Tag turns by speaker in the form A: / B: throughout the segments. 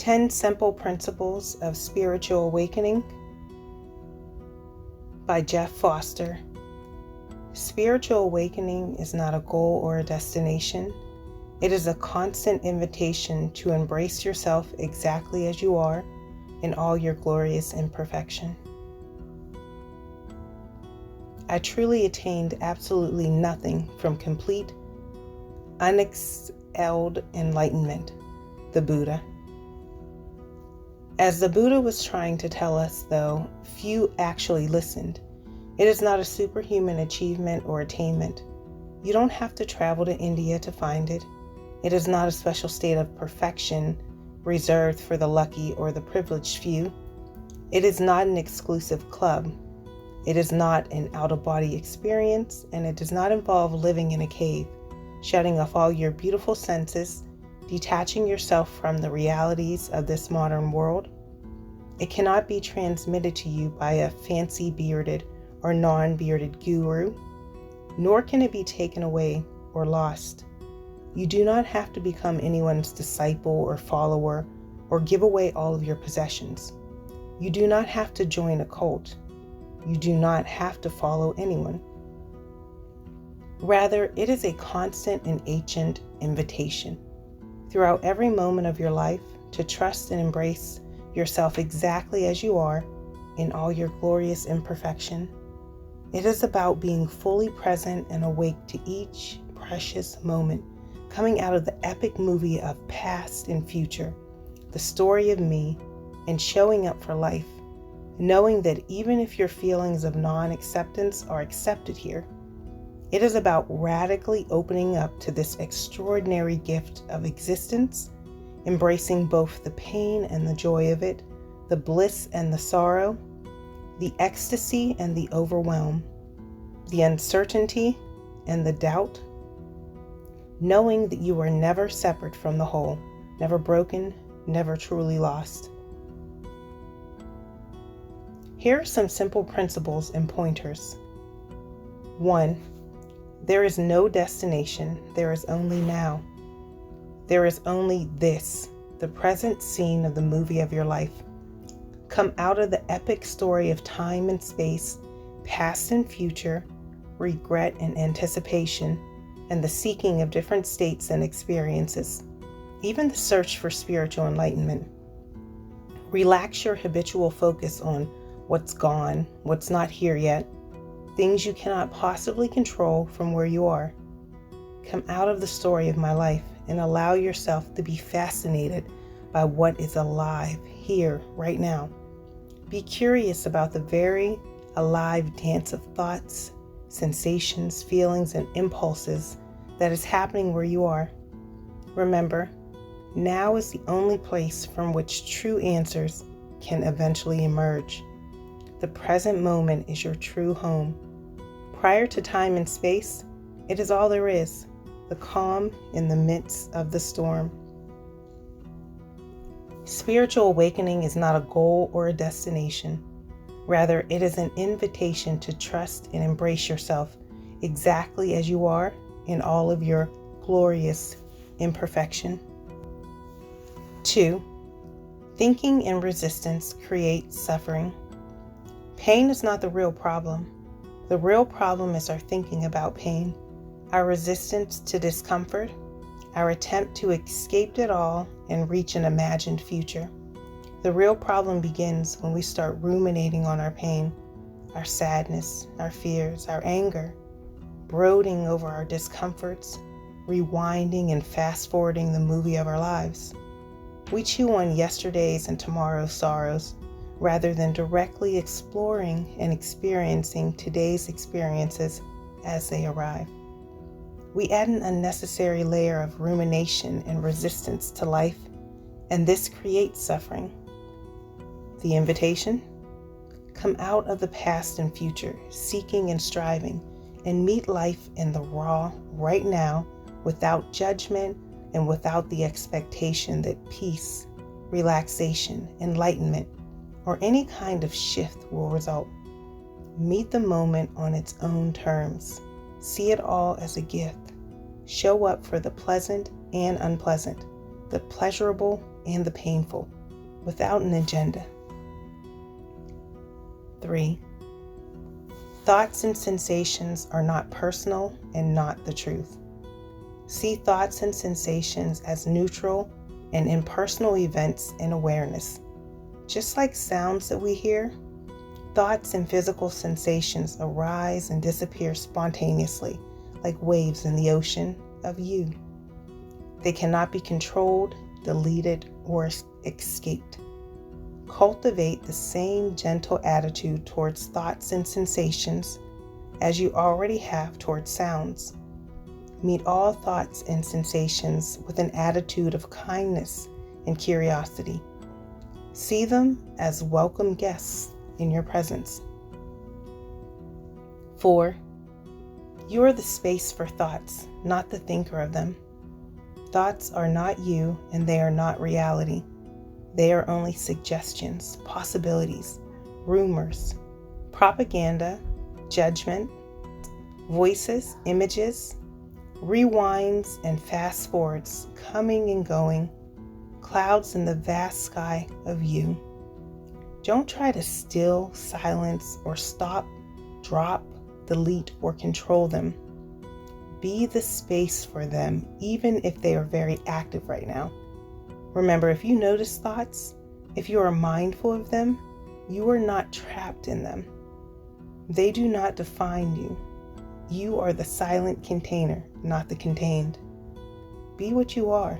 A: 10 Simple Principles of Spiritual Awakening by Jeff Foster. Spiritual awakening is not a goal or a destination. It is a constant invitation to embrace yourself exactly as you are in all your glorious imperfection. I truly attained absolutely nothing from complete, unexcelled enlightenment, the Buddha. As the Buddha was trying to tell us, though, few actually listened. It is not a superhuman achievement or attainment. You don't have to travel to India to find it. It is not a special state of perfection reserved for the lucky or the privileged few. It is not an exclusive club. It is not an out-of-body experience, and it does not involve living in a cave, shutting off all your beautiful senses, detaching yourself from the realities of this modern world. It cannot be transmitted to you by a fancy bearded or non-bearded guru, nor can it be taken away or lost. You do not have to become anyone's disciple or follower or give away all of your possessions. You do not have to join a cult. You do not have to follow anyone. Rather, it is a constant and ancient invitation throughout every moment of your life to trust and embrace yourself exactly as you are in all your glorious imperfection. It is about being fully present and awake to each precious moment coming out of the epic movie of past and future, the story of me, and showing up for life, knowing that even if your feelings of non-acceptance are accepted here, it is about radically opening up to this extraordinary gift of existence, embracing both the pain and the joy of it, the bliss and the sorrow, the ecstasy and the overwhelm, the uncertainty and the doubt, knowing that you are never separate from the whole, never broken, never truly lost. Here are some simple principles and pointers. 1. There is no destination, there is only now. There is only this, the present scene of the movie of your life. Come out of the epic story of time and space, past and future, regret and anticipation, and the seeking of different states and experiences, even the search for spiritual enlightenment. Relax your habitual focus on what's gone, what's not here yet, things you cannot possibly control from where you are. Come out of the story of my life and allow yourself to be fascinated by what is alive here, right now. Be curious about the very alive dance of thoughts, sensations, feelings, and impulses that is happening where you are. Remember, now is the only place from which true answers can eventually emerge. The present moment is your true home. Prior to time and space, it is all there is, the calm in the midst of the storm. Spiritual awakening is not a goal or a destination. Rather, it is an invitation to trust and embrace yourself exactly as you are in all of your glorious imperfection. 2. Thinking and resistance create suffering. Pain is not the real problem. The real problem is our thinking about pain, our resistance to discomfort, our attempt to escape it all and reach an imagined future. The real problem begins when we start ruminating on our pain, our sadness, our fears, our anger, brooding over our discomforts, rewinding and fast-forwarding the movie of our lives. We chew on yesterday's and tomorrow's sorrows, rather than directly exploring and experiencing today's experiences as they arrive. We add an unnecessary layer of rumination and resistance to life, and this creates suffering. The invitation? Come out of the past and future, seeking and striving, and meet life in the raw, right now, without judgment and without the expectation that peace, relaxation, enlightenment, or any kind of shift will result. Meet the moment on its own terms. See it all as a gift. Show up for the pleasant and unpleasant, the pleasurable and the painful, without an agenda. 3. Thoughts and sensations are not personal and not the truth. See thoughts and sensations as neutral and impersonal events in awareness. Just like sounds that we hear, thoughts and physical sensations arise and disappear spontaneously, like waves in the ocean of you. They cannot be controlled, deleted, or escaped. Cultivate the same gentle attitude towards thoughts and sensations as you already have towards sounds. Meet all thoughts and sensations with an attitude of kindness and curiosity. See them as welcome guests in your presence. 4. You are the space for thoughts, not the thinker of them. Thoughts are not you, and they are not reality. They are only suggestions, possibilities, rumors, propaganda, judgment, voices, images, rewinds and fast forwards, coming and going, clouds in the vast sky of you. Don't try to still, silence, or stop, drop, delete, or control them. Be the space for them, even if they are very active right now. Remember, if you notice thoughts, if you are mindful of them, you are not trapped in them. They do not define you. You are the silent container, not the contained. Be what you are.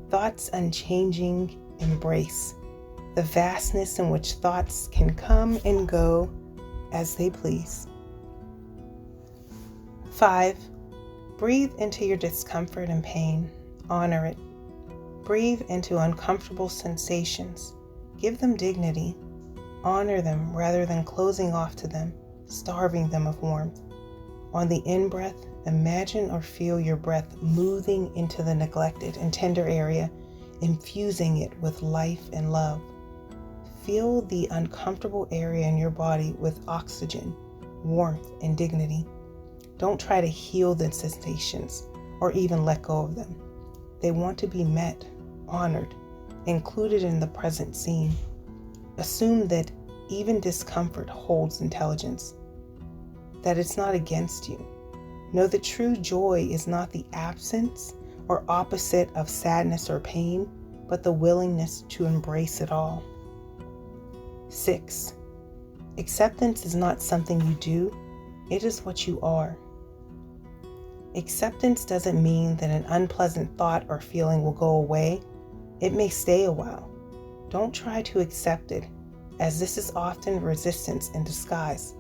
A: Thoughts unchanging embrace. The vastness in which thoughts can come and go as they please. 5. Breathe into your discomfort and pain. Honor it. Breathe into uncomfortable sensations. Give them dignity. Honor them rather than closing off to them, starving them of warmth. On the in-breath, imagine or feel your breath moving into the neglected and tender area, infusing it with life and love. Feel the uncomfortable area in your body with oxygen, warmth, and dignity. Don't try to heal the sensations or even let go of them. They want to be met, honored, included in the present scene. Assume that even discomfort holds intelligence, that it's not against you. Know that true joy is not the absence or opposite of sadness or pain, but the willingness to embrace it all. 6. Acceptance is not something you do, it is what you are. Acceptance doesn't mean that an unpleasant thought or feeling will go away. It may stay a while. Don't try to accept it, as this is often resistance in disguise,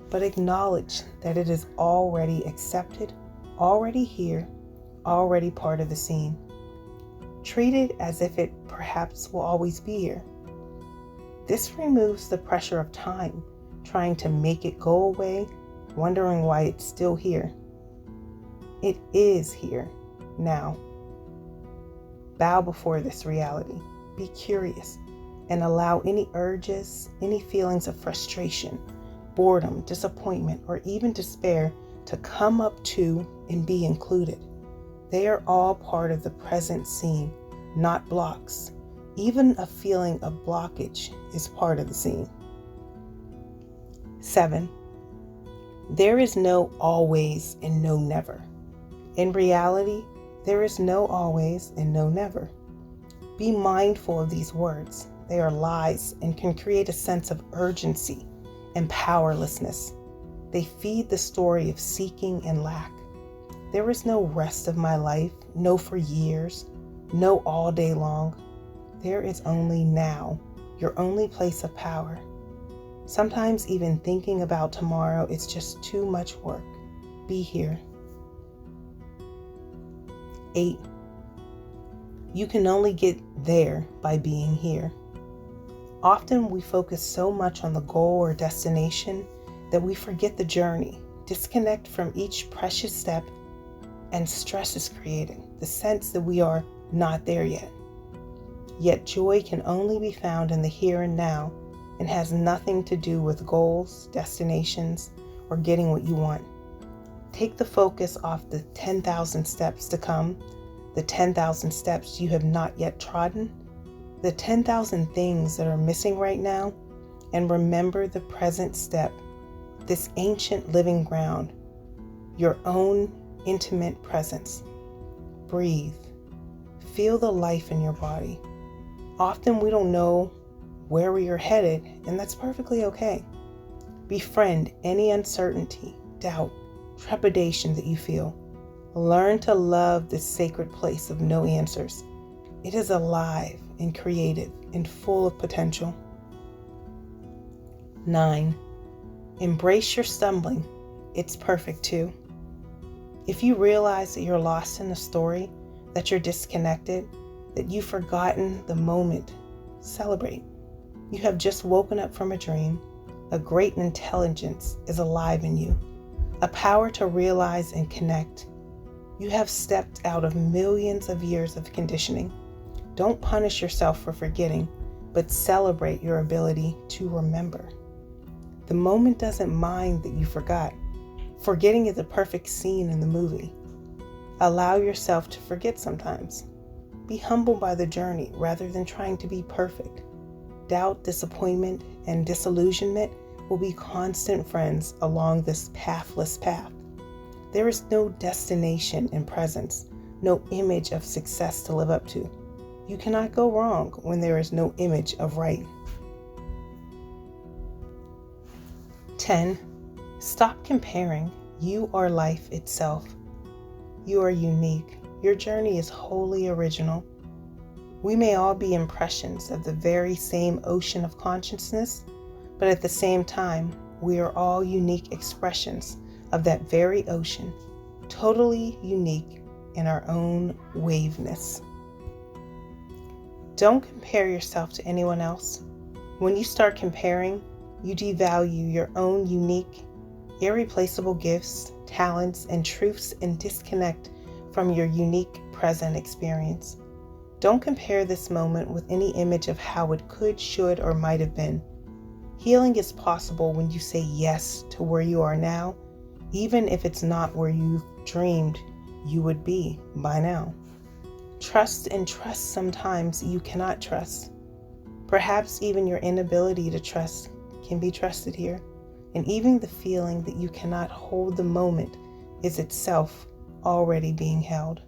A: but acknowledge that it is already accepted, already here, already part of the scene. Treat it as if it perhaps will always be here. This removes the pressure of time, trying to make it go away, wondering why it's still here. It is here, now. Bow before this reality. Be curious and allow any urges, any feelings of frustration, boredom, disappointment, or even despair to come up to and be included. They are all part of the present scene, not blocks. Even a feeling of blockage is part of the scene. 7. There is no always and no never. In reality, there is no always and no never. Be mindful of these words. They are lies and can create a sense of urgency and powerlessness. They feed the story of seeking and lack. There is no rest of my life, no for years, no all day long. There is only now, your only place of power. Sometimes even thinking about tomorrow is just too much work. Be here. 8. You can only get there by being here. Often we focus so much on the goal or destination that we forget the journey, disconnect from each precious step, and stress is created, the sense that we are not there yet. Yet joy can only be found in the here and now and has nothing to do with goals, destinations, or getting what you want. Take the focus off the 10,000 steps to come, the 10,000 steps you have not yet trodden, the 10,000 things that are missing right now, and remember the present step, this ancient living ground, your own intimate presence. Breathe. Feel the life in your body. Often we don't know where we are headed, and that's perfectly okay. Befriend any uncertainty, doubt, trepidation that you feel. Learn to love this sacred place of no answers. It is alive and creative and full of potential. 9. Embrace your stumbling. It's perfect too. If you realize that you're lost in the story, that you're disconnected, that you've forgotten the moment, celebrate. You have just woken up from a dream. A great intelligence is alive in you, a power to realize and connect. You have stepped out of millions of years of conditioning. Don't punish yourself for forgetting, but celebrate your ability to remember. The moment doesn't mind that you forgot. Forgetting is a perfect scene in the movie. Allow yourself to forget sometimes. Be humbled by the journey rather than trying to be perfect. Doubt, disappointment, and disillusionment will be constant friends along this pathless path. There is no destination in presence, no image of success to live up to. You cannot go wrong when there is no image of right. 10. Stop comparing. You are life itself. You are unique. Your journey is wholly original. We may all be impressions of the very same ocean of consciousness, but at the same time, we are all unique expressions of that very ocean, totally unique in our own waveness. Don't compare yourself to anyone else. When you start comparing, you devalue your own unique, irreplaceable gifts, talents, and truths and disconnect from your unique present experience. Don't compare this moment with any image of how it could, should, or might have been. Healing is possible when you say yes to where you are now, even if it's not where you dreamed you would be by now. Trust and trust sometimes you cannot trust. Perhaps even your inability to trust can be trusted here, and even the feeling that you cannot hold the moment is itself already being held.